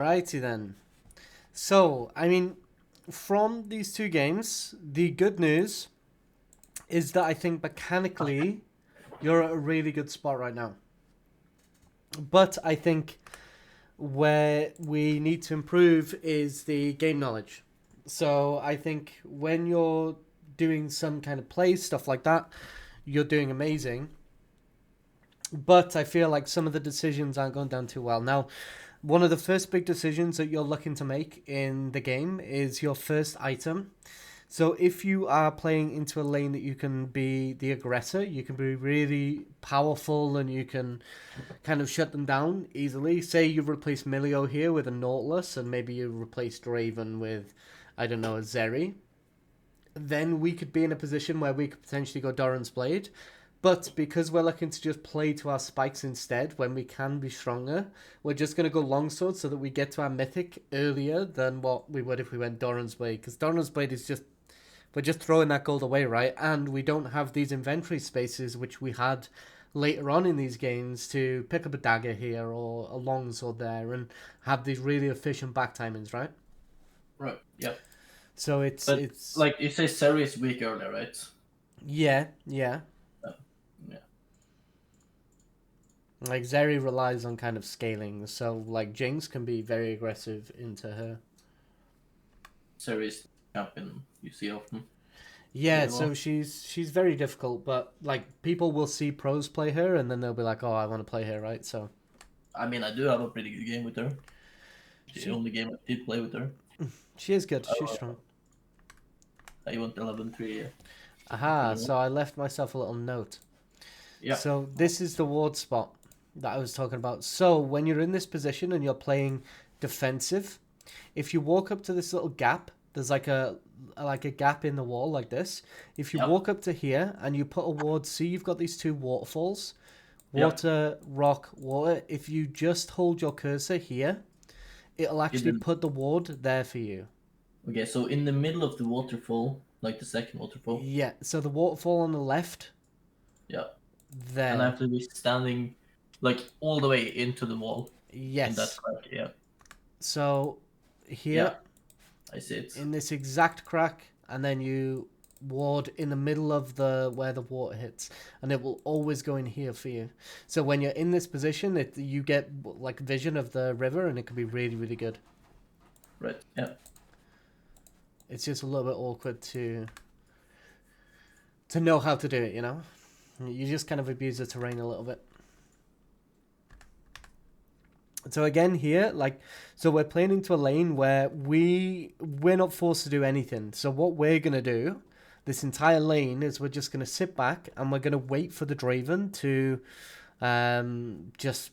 Righty then. So, I mean, from these two games, the good news is that I think mechanically you're at a really good spot right now. But I think where we need to improve is the game knowledge. So I think when you're doing some kind of play, stuff like that, you're doing amazing. But I feel like some of the decisions aren't going down too well. Now, one of the first big decisions that you're looking to make in the game is your first item. So if you are playing into a lane that you can be the aggressor, you can be really powerful and you can kind of shut them down easily. Say you replace Milio here with a Nautilus and maybe you replace Draven with, I don't know, a Zeri. Then we could be in a position where we could potentially go Doran's Blade. But because we're looking to just play to our spikes instead, when we can be stronger, we're just going to go longsword so that we get to our mythic earlier than what we would if we went Doran's Blade. Because Doran's Blade is just, we're just throwing that gold away, right? And we don't have these inventory spaces which we had later on in these games to pick up a dagger here or a longsword there and have these really efficient back timings, right? Right. Yep. So it's But it's like you say, Seri is weak earlier, right? yeah. Uh, yeah. Like Zeri relies on kind of scaling, so like Jinx can be very aggressive into her. Seri is champion you see often. Yeah, Really so well. she's very difficult, but like people will see pros play her and then they'll be like, "Oh, I want to play her," right? So I mean, I do have a pretty good game with her. The she only game I did play with her. she is good. She's Uh, strong. I went 11-3. Aha, Pretty well. so I left myself a little note. Yeah. So this is the ward spot that I was talking about. So when you're in this position and you're playing defensive, if you walk up to this little gap, there's like a gap in the wall like this. If you Yep. walk up to here and you put a ward, see you've got these two waterfalls, Yep. water, rock, water. If you just hold your cursor here, it'll You actually did. put the ward there for you. Okay, so in the middle of the waterfall, like the second waterfall. Yeah, so the waterfall on the left, Yeah. And I there. have to be standing like all the way into the wall in that Yes. crack. Yeah. So here Yeah. I see it. in this exact crack, and then you ward in the middle of the where the water hits, and it will always go in here for you. So when you're in this position, you get like vision of the river, and it can be really really good. Right. Yeah. It's just a little bit awkward to know how to do it. You know, you just kind of abuse the terrain a little bit. So again here, like, so we're playing into a lane where we're not forced to do anything. So what we're gonna do, this entire lane, is we're just gonna sit back and we're gonna wait for the Draven to, just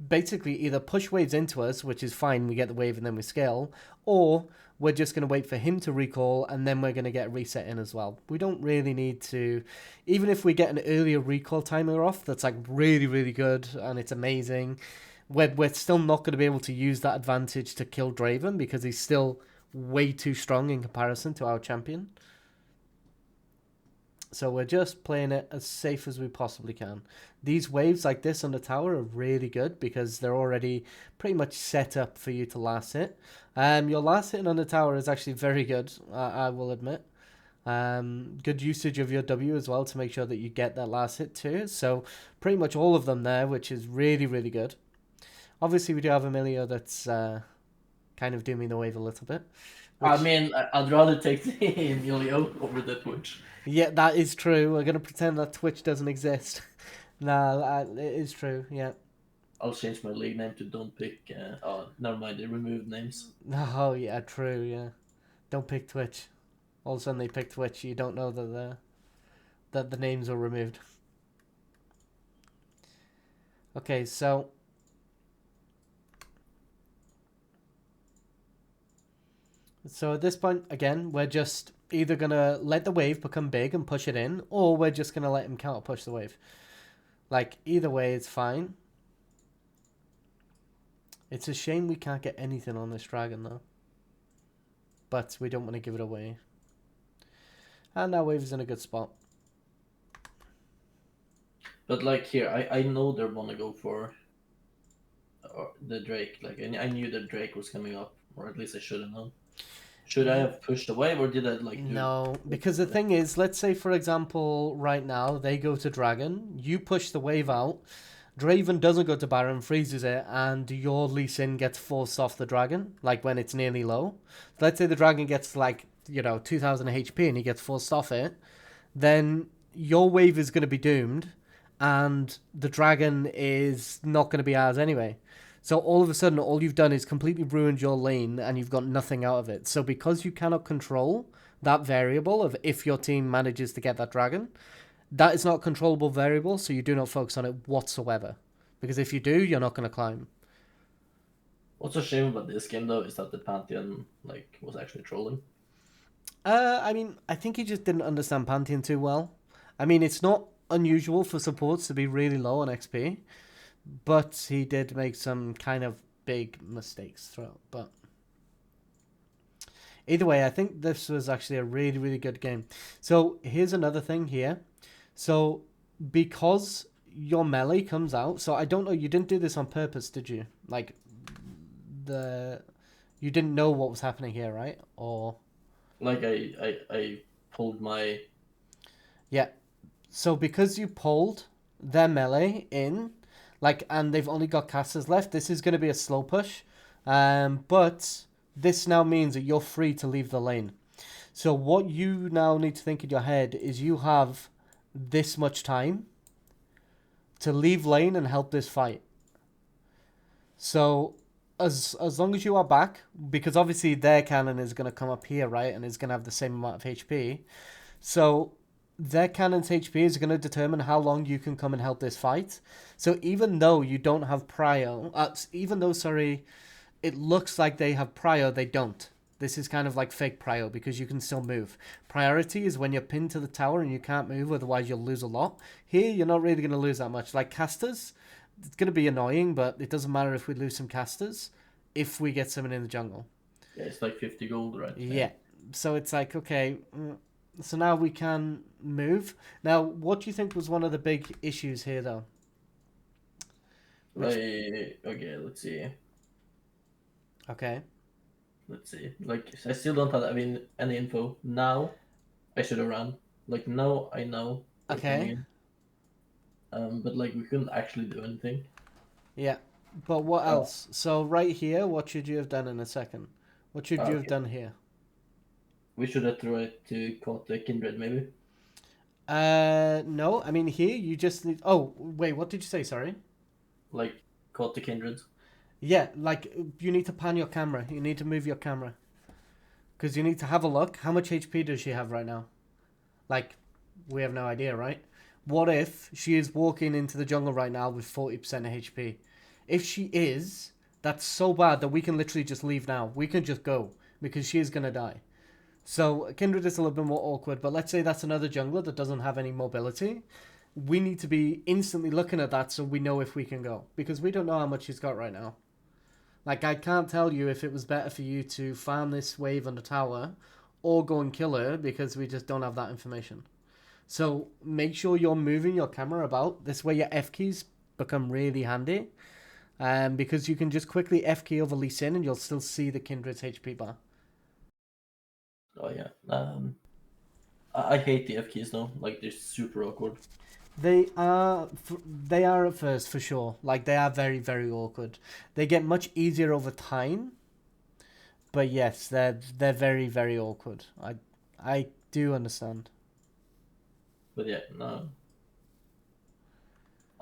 basically either push waves into us, which is fine, we get the wave and then we scale, or we're just going to wait for him to recall and then we're going to get a reset in as well. We don't really need to, even if we get an earlier recall timer off that's like really, really good and it's amazing, we're still not going to be able to use that advantage to kill Draven because he's still way too strong in comparison to our champion. So we're just playing it as safe as we possibly can. These waves like this on the tower are really good because they're already pretty much set up for you to last hit. Your last hitting on the tower is actually very good, I will admit. Good usage of your W as well to make sure that you get that last hit too. So pretty much all of them there, which is really, really good. Obviously, we do have Emilio that's kind of dooming the wave a little bit, I which mean, I'd rather take the Emilio over the Twitch. yeah, that is true. We're gonna pretend that Twitch doesn't exist. No, it is true. Yeah. I'll change my league name to Don't Pick. Oh, never mind. They removed names. Oh yeah, true. Yeah. Don't pick Twitch. All of a sudden they pick Twitch. You don't know that the names were removed. Okay, so at this point again, we're just either gonna let the wave become big and push it in, or we're just gonna let him counter push the wave. Like either way, it's fine. It's a shame we can't get anything on this dragon though, but we don't want to give it away. And our wave is in a good spot. But like here, I know they're gonna go for. or the Drake. Like I knew the Drake was coming up, or at least I should have known. Should I have pushed away, or did I like do? No, because the thing is, let's say for example, right now they go to Dragon, you push the wave out, Draven doesn't go to Baron, freezes it, and your Lee Sin gets forced off the Dragon, like when it's nearly low. Let's say the Dragon gets like, 2000 HP and he gets forced off it, then your wave is going to be doomed, and the Dragon is not going to be ours anyway. So all of a sudden, all you've done is completely ruined your lane, and you've got nothing out of it. So because you cannot control that variable of if your team manages to get that dragon, that is not a controllable variable, so you do not focus on it whatsoever. Because if you do, you're not going to climb. What's a shame about this game though is that the Pantheon like was actually trolling. I mean, I think he just didn't understand Pantheon too well. I mean, it's not unusual for supports to be really low on XP, but he did make some kind of big mistakes throughout. But either way, I think this was actually a really, really good game. So here's another thing here. So because your melee comes out, so I don't know, you didn't do this on purpose, did you? Like you didn't know what was happening here, right? Or Like I pulled my yeah. So because you pulled their melee in, like, and they've only got casters left, this is going to be a slow push. But this now means that you're free to leave the lane. So what you now need to think in your head is you have this much time to leave lane and help this fight. So as long as you are back, because obviously their cannon is going to come up here, right, and is going to have the same amount of HP. So their cannon's HP is going to determine how long you can come and help this fight. So even though you don't have prio, it looks like they have prio, they don't. This is kind of like fake prio because you can still move. Priority is when you're pinned to the tower and you can't move, otherwise you'll lose a lot. Here, you're not really going to lose that much. Like casters, it's going to be annoying, but it doesn't matter if we lose some casters if we get someone in the jungle. yeah, it's like 50 gold, right? Yeah. So it's like, okay, so now we can move. Now, what do you think was one of the big issues here, though? Okay, let's see. Okay. Let's see. Like I still don't have any info. Now I should have run. Like now I know they're coming Okay. in. But like we couldn't actually do anything. Yeah. But what Uh, else? So right here, what should you have done in a second? What should you have okay. done here? We should have tried to caught the Kindred maybe. No. I mean, here you just need. Oh, wait. What did you say? Sorry. Like caught the Kindred. Yeah, like you need to pan your camera. You need to move your camera because you need to have a look. How much HP does she have right now? Like, we have no idea, right? What if she is walking into the jungle right now with 40% HP? If she is, that's so bad that we can literally just leave now. We can just go because she is gonna die. So Kindred is a little bit more awkward, but let's say that's another jungler that doesn't have any mobility. We need to be instantly looking at that so we know if we can go because we don't know how much she's got right now. Like, I can't tell you if it was better for you to farm this wave on the tower or go and kill her because we just don't have that information. So make sure you're moving your camera about. This way your F keys become really handy. Because you can just quickly F key over Lee Sin and you'll still see the Kindred's HP bar. Oh yeah. I hate the F keys though. Like they're super awkward. They are at first for sure. Like they are very, very awkward. They get much easier over time. But yes, they're very, very awkward. I do understand. But yeah, no.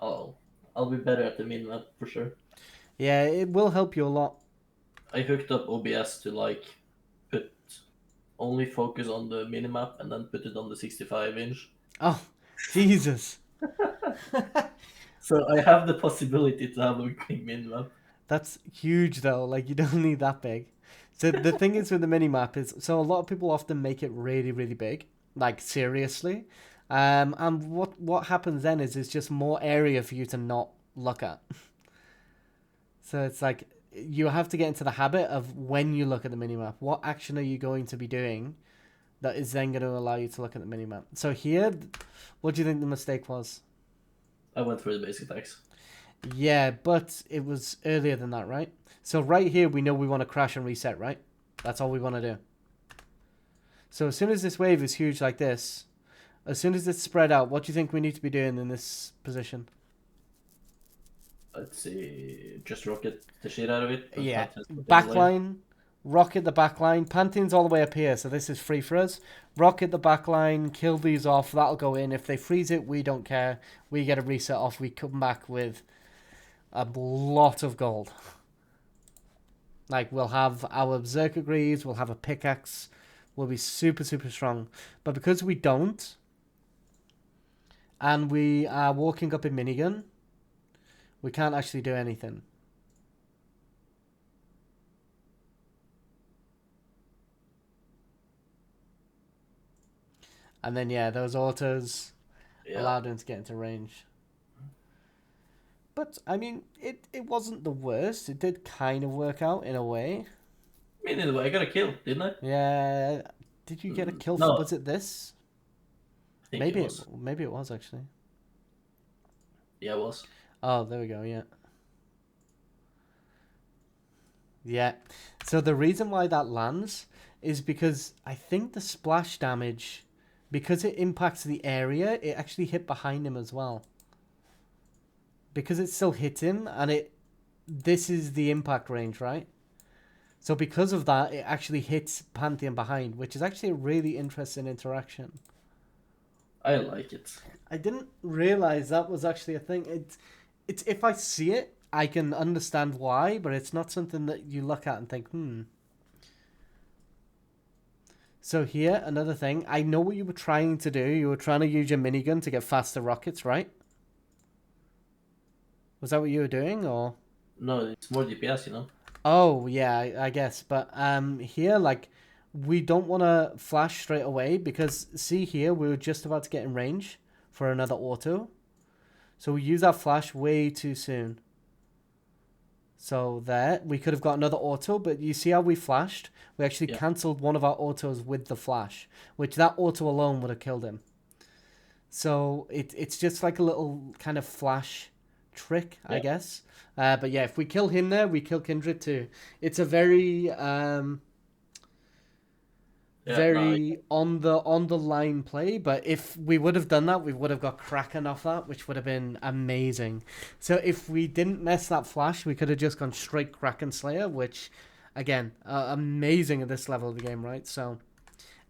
I'll be better at the minimap for sure. Yeah, it will help you a lot. I hooked up OBS to like put only focus on the minimap and then put it on the 65-inch. Oh, Jesus. So I have the possibility to have a big minimap. That's huge though. Like you don't need that big. So the thing is with the mini map is so a lot of people often make it really, really big. Like seriously. And what happens then is it's just more area for you to not look at. So it's like you have to get into the habit of when you look at the minimap, what action are you going to be doing that is then going to allow you to look at the minimap. So here, what do you think the mistake was? I went for the basic attacks. Yeah, but it was earlier than that, right? So right here, we know we want to crash and reset, right? That's all we want to do. So as soon as this wave is huge like this, as soon as it's spread out, what do you think we need to be doing in this position? Let's see, just rocket the shit out of it. Don't Yeah, have to put in the lane. backline, rocket the backline. Pantheon's all the way up here, so this is free for us. Rocket the backline, kill these off. That'll go in. If they freeze it, we don't care. We get a reset off. We come back with a lot of gold. Like, we'll have our Berserker Greaves, we'll have a pickaxe, we'll be super, super strong. But because we don't, and we are walking up in minigun, we can't actually do anything. And then, yeah, those autos allowed him to get into range. But, I mean, it wasn't the worst. It did kind of work out in a way. I mean, in a way, I got a kill, didn't I? Yeah. Did you get a kill? No. Was it this? I think Maybe it was. maybe it was, actually. Yeah, it was. Oh, there we go, yeah. Yeah. So the reason why that lands is because I think the splash damage, because it impacts the area, it actually hit behind him as well. Because it still hit him, and this is the impact range, right? So because of that, it actually hits Pantheon behind, which is actually a really interesting interaction. I like it. I didn't realize that was actually a thing. It's if I see it, I can understand why, but it's not something that you look at and think, So here, another thing. I know what you were trying to do. You were trying to use your minigun to get faster rockets, right? Was that what you were doing, or? No, it's more DPS, you know. Oh, yeah, I guess. But here, like, we don't want to flash straight away because, see here, we were just about to get in range for another auto. So we use our flash way too soon. So there, we could have got another auto, but you see how we flashed? We actually cancelled one of our autos with the flash, which that auto alone would have killed him. So it's just like a little kind of flash trick, I guess. But yeah, if we kill him there, we kill Kindred too. It's a very on the line play, but if we would have done that, we would have got Kraken off that, which would have been amazing. So if we didn't mess that flash, we could have just gone straight Kraken Slayer, which, again, amazing at this level of the game, right? So,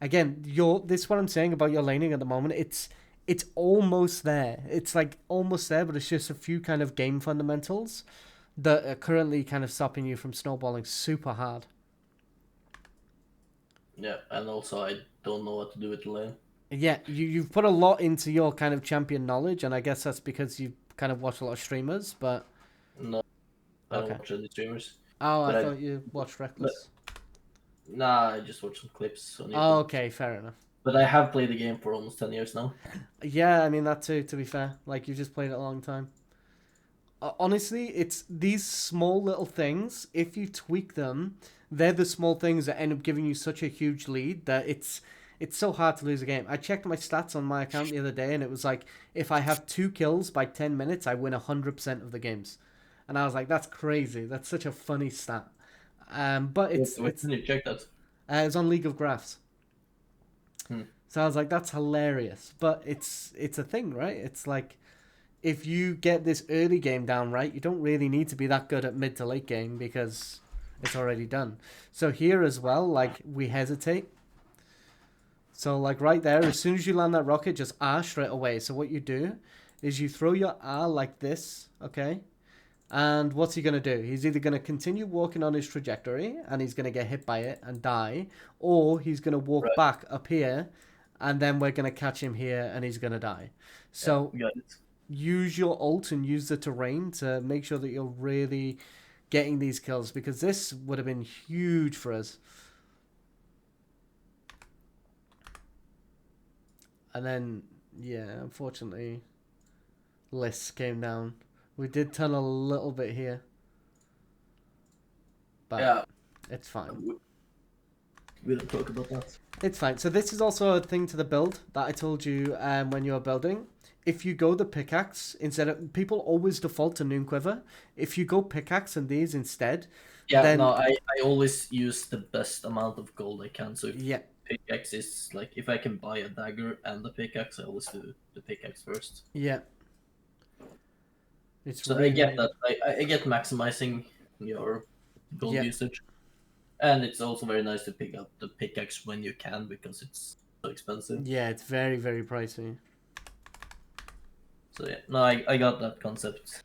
again, this is what I'm saying about your laning at the moment. It's almost there. It's like almost there, but it's just a few kind of game fundamentals that are currently kind of stopping you from snowballing super hard. Yeah, and also I don't know what to do with the lane. Yeah, you've put a lot into your kind of champion knowledge, and I guess that's because you kind of watch a lot of streamers, but... No, I don't watch any streamers. Oh, I thought you watched Reckless. Nah, I just watch some clips on YouTube. Oh, okay, fair enough. But I have played the game for almost 10 years now. Yeah, I mean, that too, to be fair. Like, you've just played it a long time. Honestly, it's these small little things, if you tweak them, they're the small things that end up giving you such a huge lead that it's so hard to lose a game. I checked my stats on my account the other day, and it was like, if I have 2 kills by 10 minutes, I win 100% of the games. And I was like, that's crazy. That's such a funny stat. But it's... Wait, can you check that? It was on League of Graphs. So I was like, that's hilarious. But it's a thing, right? It's like, if you get this early game down right, you don't really need to be that good at mid to late game because it's already done. So here as well, like, we hesitate. So, like, right there, as soon as you land that rocket, just R straight away. So what you do is you throw your R like this, okay? And what's he going to do? He's either going to continue walking on his trajectory and he's going to get hit by it and die, or he's going to walk back up here and then we're going to catch him here and he's going to die. So use your ult and use the terrain to make sure that you're really getting these kills, because this would have been huge for us. And then, yeah, unfortunately, Liss came down. We did tunnel a little bit here. But it's fine. we don't talk about that. It's fine. So this is also a thing to the build that I told you when you were building. If you go the pickaxe instead of people always default to Noon Quiver. If you go pickaxe and these instead, Yeah, then no, I always use the best amount of gold I can. So if yeah, pickaxe is like if I can buy a dagger and the pickaxe, I always do the pickaxe first. yeah, it's So I really get really that. good. I get maximizing your gold Yeah, usage, and it's also very nice to pick up the pickaxe when you can because it's so expensive. yeah, it's very very pricey. So yeah, no, I got that concept.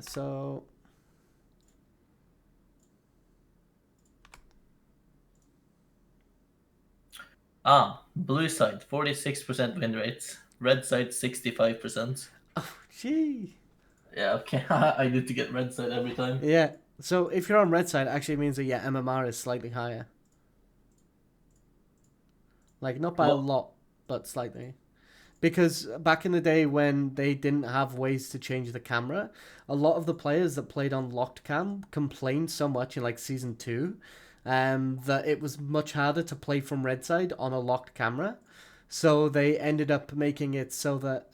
So Blue side 46% win rate, red side 65%. oh gee, Yeah, okay, I need to get red side every time. yeah. So if you're on red side, it actually means that yeah, MMR is slightly higher. Like not by a What? lot, but slightly. Because back in the day when they didn't have ways to change the camera, a lot of the players that played on locked cam complained so much in like season two, that it was much harder to play from red side on a locked camera. So they ended up making it so that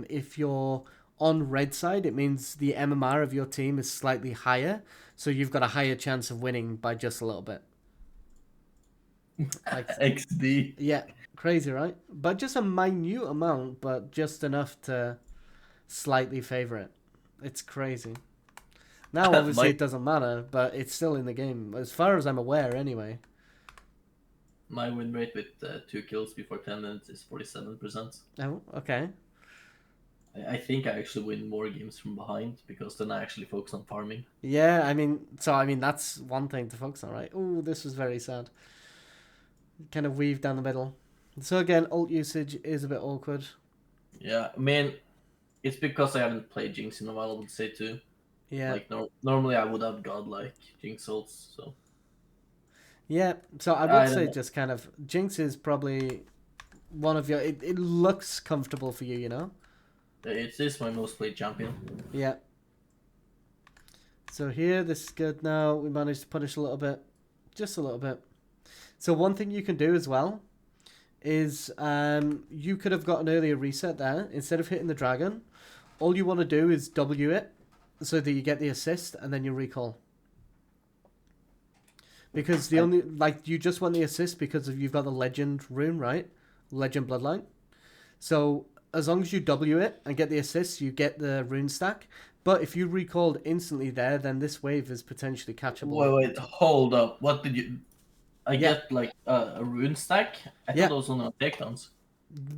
if you're on red side, it means the MMR of your team is slightly higher, so you've got a higher chance of winning by just a little bit. Like XD. yeah, crazy, right? But just a minute amount, but just enough to slightly favor it. It's crazy. Now, obviously, my it doesn't matter, but it's still in the game, as far as I'm aware, anyway. my win rate with 2 kills before 10 minutes is 47%. Oh, okay. I think I actually win more games from behind because then I actually focus on farming. Yeah, I mean, that's one thing to focus on, right? Oh, this was very sad. Kind of weave down the middle. So again, ult usage is a bit awkward. Yeah, I mean, it's because I haven't played Jinx in a while, I would say too. Yeah, Like, normally I would have godlike Jinx ults, so yeah. So I would I don't say know. just kind of Jinx is probably one of your. It looks comfortable for you, you know. It is my most played champion. Yeah. So here, this is good now. We managed to punish a little bit. Just a little bit. So one thing you can do as well is you could have got an earlier reset there. Instead of hitting the dragon, all you want to do is W it so that you get the assist and then you recall. Because the only, like, you just want the assist because of you've got the legend rune, right? Legend bloodline. So as long as you W it and get the assist, you get the rune stack. But if you recalled instantly there, then this wave is potentially catchable. Wait, hold up. What did you? I Yeah, get like a rune stack. I thought yeah. those were no takedowns.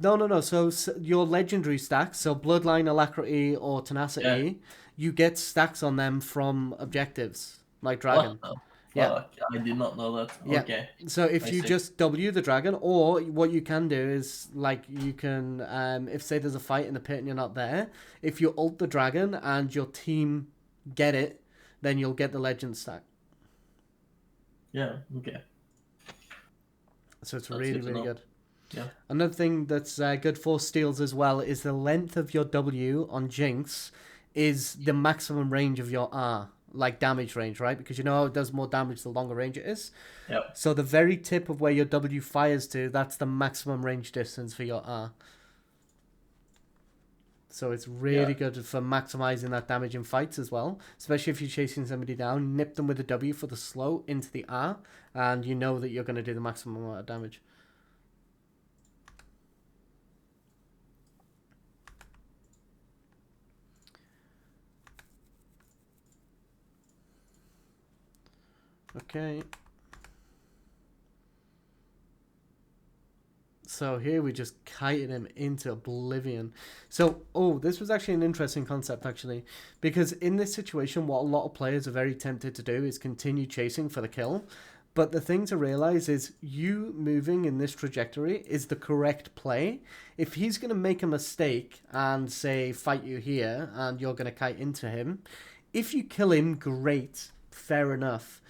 No. So your legendary stacks, so Bloodline, Alacrity, or Yeah. Tenacity, you get stacks on them from objectives, like What Dragon. the Yeah, fuck? I did not know that. yeah. Okay, So if I you see. just W the Dragon, or what you can do is, like, you can, if say there's a fight in the pit and you're not there, if you ult the Dragon and your team get it, then you'll get the Legend stack. Yeah. Okay. So it's That's really, good to really know. good. Yeah. Another thing that's good for steals as well is the length of your W on Jinx is the maximum range of your R, like damage range, right? Because you know how it does more damage the longer range it is. Yeah. So the very tip of where your W fires to, that's the maximum range distance for your R. So it's Yeah. really good for maximizing that damage in fights as well, especially if you're chasing somebody down. Nip them with the W for the slow into the R, and you know that you're going to do the maximum amount of damage. Okay. So here we just kited him into oblivion. So, this was actually an interesting concept, actually. Because in this situation, what a lot of players are very tempted to do is continue chasing for the kill. But the thing to realize is you moving in this trajectory is the correct play. If he's going to make a mistake and say, fight you here, and you're going to kite into him, if you kill him, great, fair enough.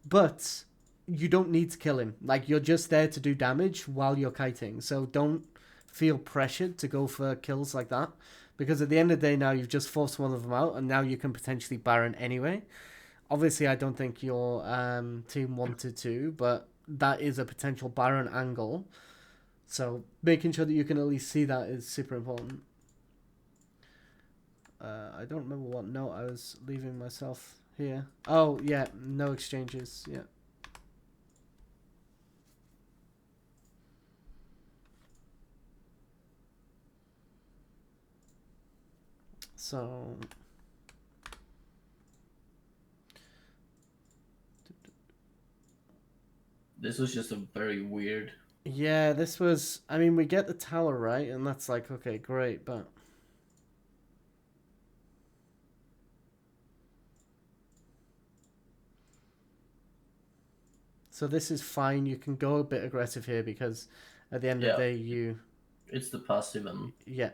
But you don't need to kill him. Like, you're just there to do damage while you're kiting. So don't feel pressured to go for kills like that. Because at the end of the day now, you've just forced one of them out, and now you can potentially Baron anyway. Obviously, I don't think your team wanted to, but that is a potential Baron angle. So making sure that you can at least see that is super important. I don't remember what note I was leaving myself here. Oh, yeah, no exchanges, yeah. So... This was just a very weird. yeah, this was... I mean, we get the tower right, and that's like, okay, great, but... So this is fine. You can go a bit aggressive here because at the end of Yeah, the day, you... it's the passive and Yeah.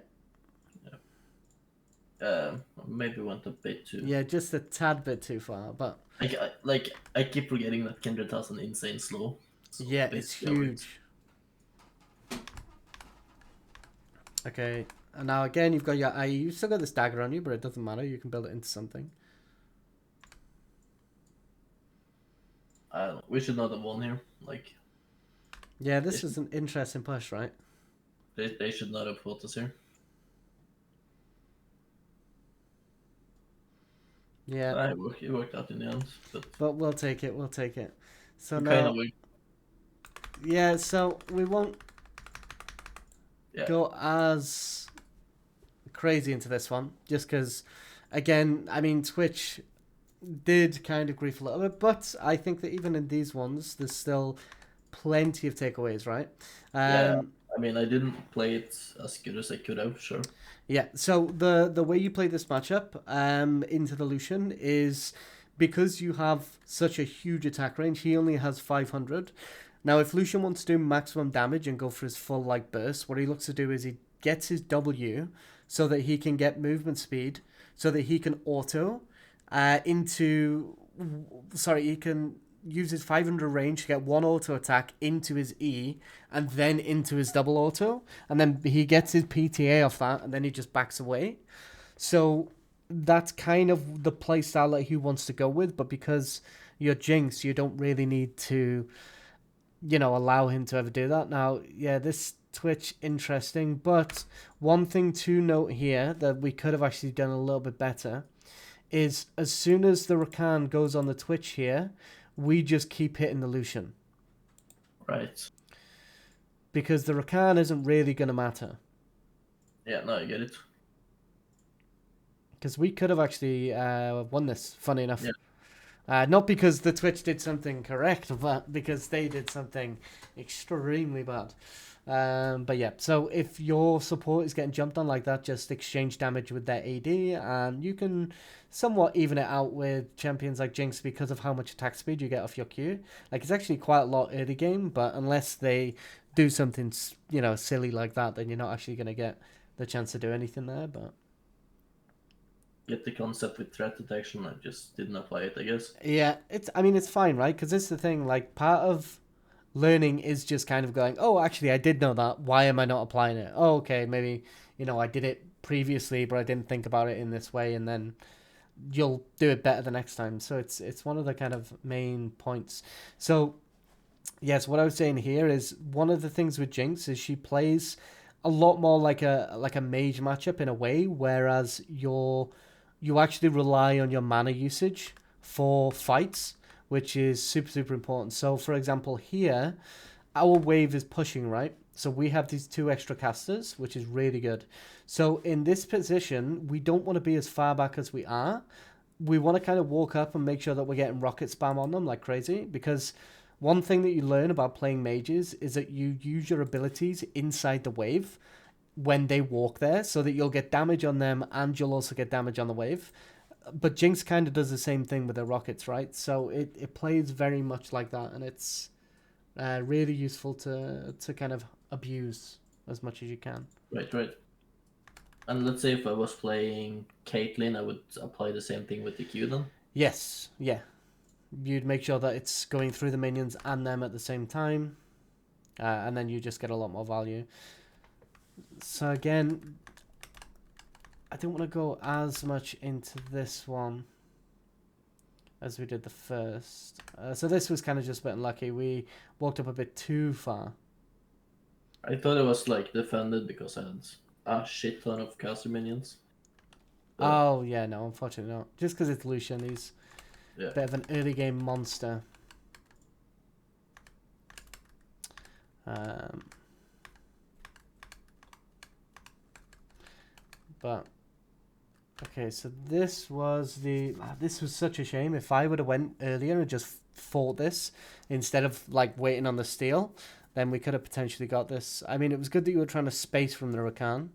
maybe went a bit too. Yeah, just a tad bit too far, but... I keep forgetting that Kindred has an insane slow. So Yeah, it's basically, I wait. huge. Okay, and now again, you've got your eye. You've still got this dagger on you, but it doesn't matter. You can build it into something. I don't know. We should not have won here. Like, Yeah, this is an interesting push, right? they should not have fought us here. Yeah, It worked out in the end, but we'll take it. We'll take it. So kind of now, yeah. So we won't go as crazy into this one, just because, again, I mean, Twitch did kind of grief a little bit, but I think that even in these ones, there's still plenty of takeaways, right? Yeah, I mean, I didn't play it as good as I could have, sure. Yeah, so the way you play this matchup into the Lucian is because you have such a huge attack range, he only has 500. Now, if Lucian wants to do maximum damage and go for his full like burst, what he looks to do is he gets his W so that he can get movement speed, so that he can auto into... Sorry, he can use his 500 range to get one auto attack into his E and then into his double auto, and then he gets his PTA off that, and then he just backs away. So that's kind of the playstyle that he wants to go with, but because you're Jinx, you don't really need to, allow him to ever do that. Now, yeah, this Twitch, interesting, but one thing to note here that we could have actually done a little bit better is as soon as the Rakan goes on the Twitch here, we just keep hitting the Lucian. Right. Because the Rakan isn't really going to matter. Yeah, no, I get it. Because we could have actually won this, funny enough. Yeah. Not because the Twitch did something correct, but because they did something extremely bad. But yeah, so if your support is getting jumped on like that, just exchange damage with their AD, and you can somewhat even it out with champions like Jinx because of how much attack speed you get off your Q. Like, it's actually quite a lot early game, but unless they do something, silly like that, then you're not actually going to get the chance to do anything there, but... Get the concept with threat detection, I just didn't apply it, I guess. Yeah, it's fine, right? Because it's the thing, like, part of learning is just kind of going, oh, actually, I did know that. Why am I not applying it? Oh, okay, maybe, I did it previously, but I didn't think about it in this way, and then you'll do it better the next time. So it's one of the kind of main points. So, yes, what I was saying here is one of the things with Jinx is she plays a lot more like a mage matchup in a way, whereas you actually rely on your mana usage for fights, which is super, super important. So, for example, here, our wave is pushing, right? So we have these 2 extra casters, which is really good. So in this position, we don't want to be as far back as we are. We want to kind of walk up and make sure that we're getting rocket spam on them like crazy, because one thing that you learn about playing mages is that you use your abilities inside the wave when they walk there, so that you'll get damage on them and you'll also get damage on the wave. But Jinx kind of does the same thing with her rockets, right? So it plays very much like that, and it's really useful to kind of abuse as much as you can. Right. And let's say if I was playing Caitlyn, I would apply the same thing with the Q then? Yes, yeah. You'd make sure that it's going through the minions and them at the same time, and then you just get a lot more value. So again, I don't want to go as much into this one. as we did the first. So this was kind of just a bit unlucky. We walked up a bit too far. I thought it was like defended because I had a shit ton of caster minions. But, Oh, yeah, no, unfortunately not. Just because it's Lucian, he's yeah. a bit of an early game monster. But okay, so this was this was such a shame. If I would have went earlier and just fought this instead of like waiting on the steal, then we could have potentially got this. I mean, it was good that you were trying to space from the Rakan.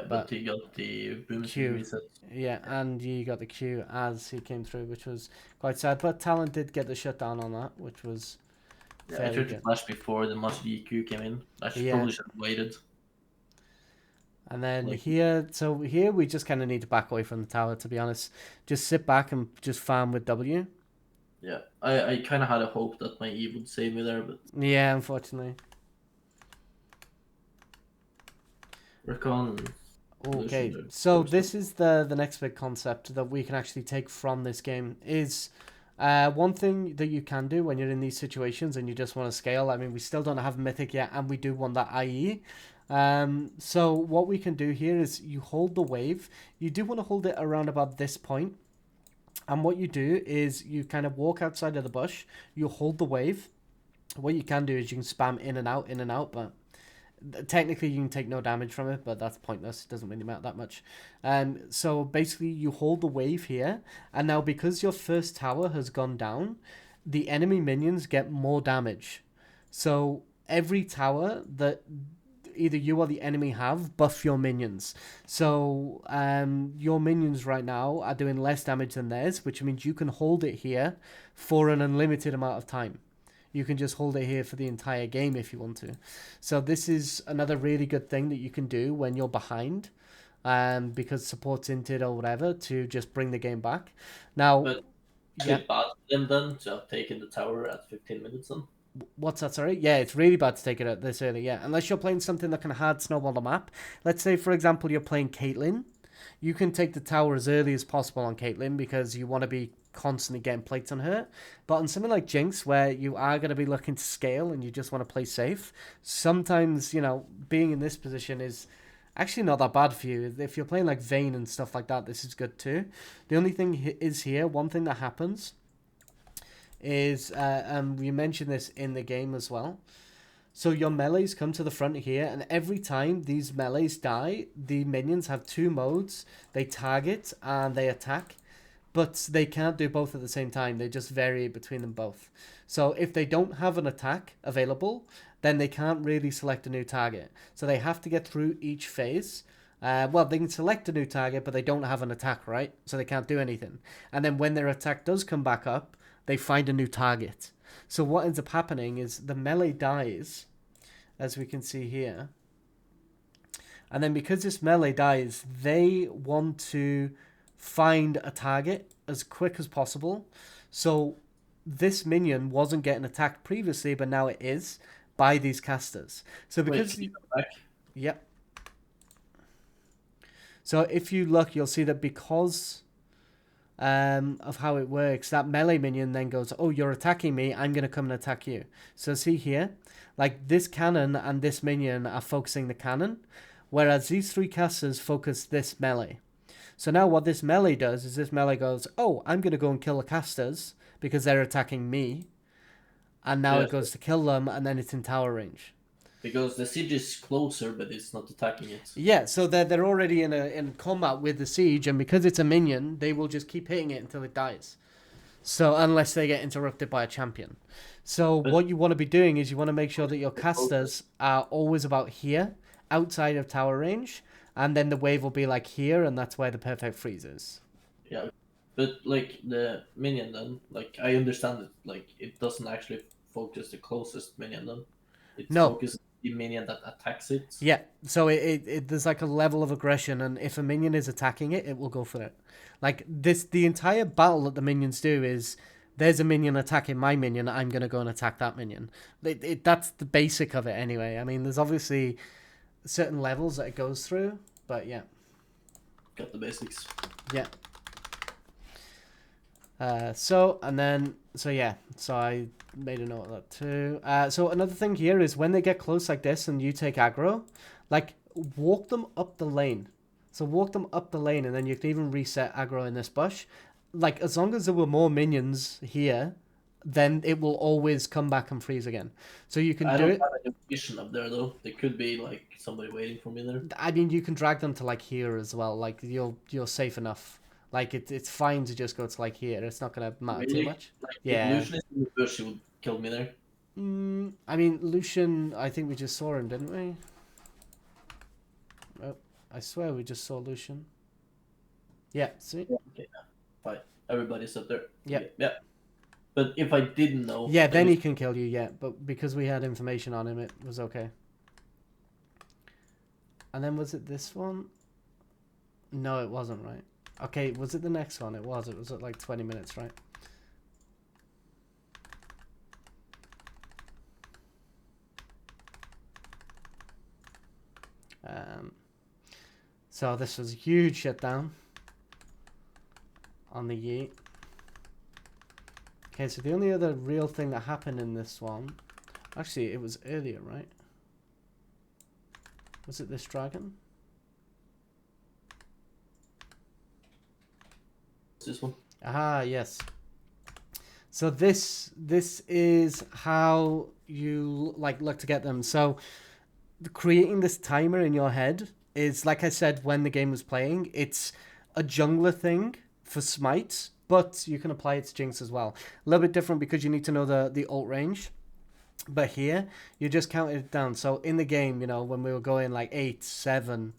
But he got the boom Q. reset. Yeah, and you got the Q as he came through, which was quite sad. But Talon did get the shutdown on that, which was Yeah, I fairly tried good. to flash before the much DQ came in. I Yeah. probably should have waited. And then Like- here, so here we just kind of need to back away from the tower, to be honest. Just sit back and just farm with W. Yeah, I kind of had a hope that my E would save me there, but Yeah, unfortunately. Recon. Okay, Lucian, so this is the next big concept that we can actually take from this game is one thing that you can do when you're in these situations and you just want to scale. I mean, we still don't have Mythic yet, and we do want that IE. So what we can do here is you hold the wave. You do want to hold it around about this point. And what you do is you kind of walk outside of the bush. You hold the wave. What you can do is you can spam in and out, but technically you can take no damage from it, but that's pointless. It doesn't really matter that much. So basically you hold the wave here, and now because your first tower has gone down, the enemy minions get more damage. So every tower that either you or the enemy have, buff your minions. So your minions right now are doing less damage than theirs, which means you can hold it here for an unlimited amount of time. You can just hold it here for the entire game if you want to. So this is another really good thing that you can do when you're behind, because support's inted or whatever, to just bring the game back. Now, But yeah. bad for them then to have taken the tower at 15 minutes then. What's that, sorry? Yeah, it's really bad to take it out this early, yeah. Unless you're playing something that can hard snowball the map. Let's say, for example, you're playing Caitlyn. You can take the tower as early as possible on Caitlyn because you want to be constantly getting plates on her. But on something like Jinx, where you are going to be looking to scale and you just want to play safe, sometimes, you know, being in this position is actually not that bad for you. If you're playing like Vayne and stuff like that, this is good too. The only thing is here, one thing that happens is, we mentioned this in the game as well. So your melees come to the front here, and every time these melees die, the minions have two modes. They target and they attack, but they can't do both at the same time. They just vary between them both. So if they don't have an attack available, then they can't really select a new target. So they have to get through each phase. Well, they can select a new target, but they don't have an attack, right? So they can't do anything. And then when their attack does come back up, they find a new target. So what ends up happening is the melee dies, as we can see here. And then because this melee dies, they want to find a target as quick as possible. So this minion wasn't getting attacked previously, but now it is by these casters. So because... Wait, back? Yep. So if you look, you'll see that because of how it works, that melee minion then goes, oh, you're attacking me, I'm going to come and attack you. So see here, like this cannon and this minion are focusing the cannon, whereas these three casters focus this melee. So now what this melee does is this melee goes, oh, I'm going to go and kill the casters because they're attacking me. And now it goes to kill them, and then it's in tower range. Because the siege is closer, but it's not attacking it. Yeah, so they're already in combat with the siege, and because it's a minion, they will just keep hitting it until it dies. So unless they get interrupted by a champion. So what you want to be doing is you want to make sure that your casters are always about here, outside of tower range, and then the wave will be like here, and that's where the perfect freeze is. Yeah, but like the minion then, like I understand it, like it doesn't actually focus the closest minion then. It focuses the minion that attacks it. Yeah, so it there's like a level of aggression, and if a minion is attacking it, it will go for it. Like this, the entire battle that the minions do is, there's a minion attacking my minion, I'm going to go and attack that minion. That's the basic of it anyway. I mean, there's obviously certain levels that it goes through, but yeah. Got the basics. Yeah. So yeah, so I made a note of that too. So another thing here is when they get close like this and you take aggro, like walk them up the lane. So walk them up the lane and then you can even reset aggro in this bush. Like as long as there were more minions here, then it will always come back and freeze again. So you can I do don't it. have any vision up there though. There could be like somebody waiting for me there. I mean, you can drag them to like here as well. Like you're safe enough. Like it's fine to just go to like here. It's not gonna matter too Really? much. Like if Yeah. Lucian is in the bush, he would kill me there. I mean, Lucian, I think we just saw him, didn't we? Oh, I swear we just saw Lucian. Yeah, see? Yeah. Okay, fine. Everybody's up there. Yeah. Okay, yeah. But if I didn't know, Yeah, then he can kill you, yeah. But because we had information on him, it was okay. And then was it this one? No, it wasn't, right? Okay, was it the next one? It was. It was at like 20 minutes, right? So this was a huge shutdown on the Yeet. Okay, so the only other real thing that happened in this one, actually it was earlier, right? Was it this dragon? This one. Ah, yes. So this is how you like look to get them. So creating this timer in your head is, like I said when the game was playing, it's a jungler thing for smites, but you can apply it to Jinx as well. A little bit different because you need to know the ult range. But here, you just counted it down. So in the game, you know, when we were going like 8, 7,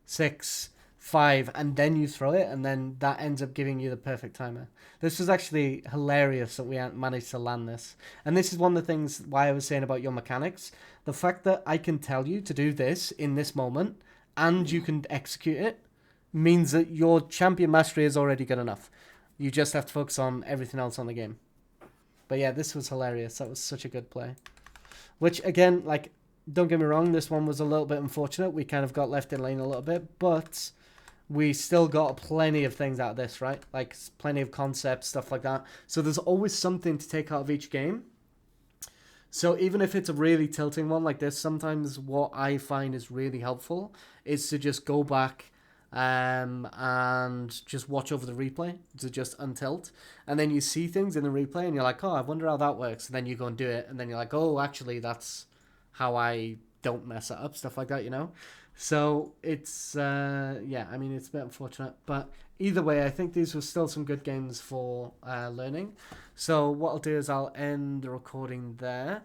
6, 5, and then you throw it, and then that ends up giving you the perfect timer. This was actually hilarious that we managed to land this. And this is one of the things why I was saying about your mechanics. The fact that I can tell you to do this in this moment, and you can execute it, means that your champion mastery is already good enough. You just have to focus on everything else on the game. But yeah, this was hilarious. That was such a good play. Which, again, like, don't get me wrong, this one was a little bit unfortunate. We kind of got left in lane a little bit, but we still got plenty of things out of this, right? Like, plenty of concepts, stuff like that. So there's always something to take out of each game. So even if it's a really tilting one like this, sometimes what I find is really helpful is to just go back and just watch over the replay to just untilt, and then you see things in the replay and you're like, oh, I wonder how that works, and then you go and do it, and then you're like, oh, actually that's how I don't mess it up, stuff like that, you know. So it's yeah, I mean, it's a bit unfortunate, but either way, I think these were still some good games for learning. So what I'll do is I'll end the recording there.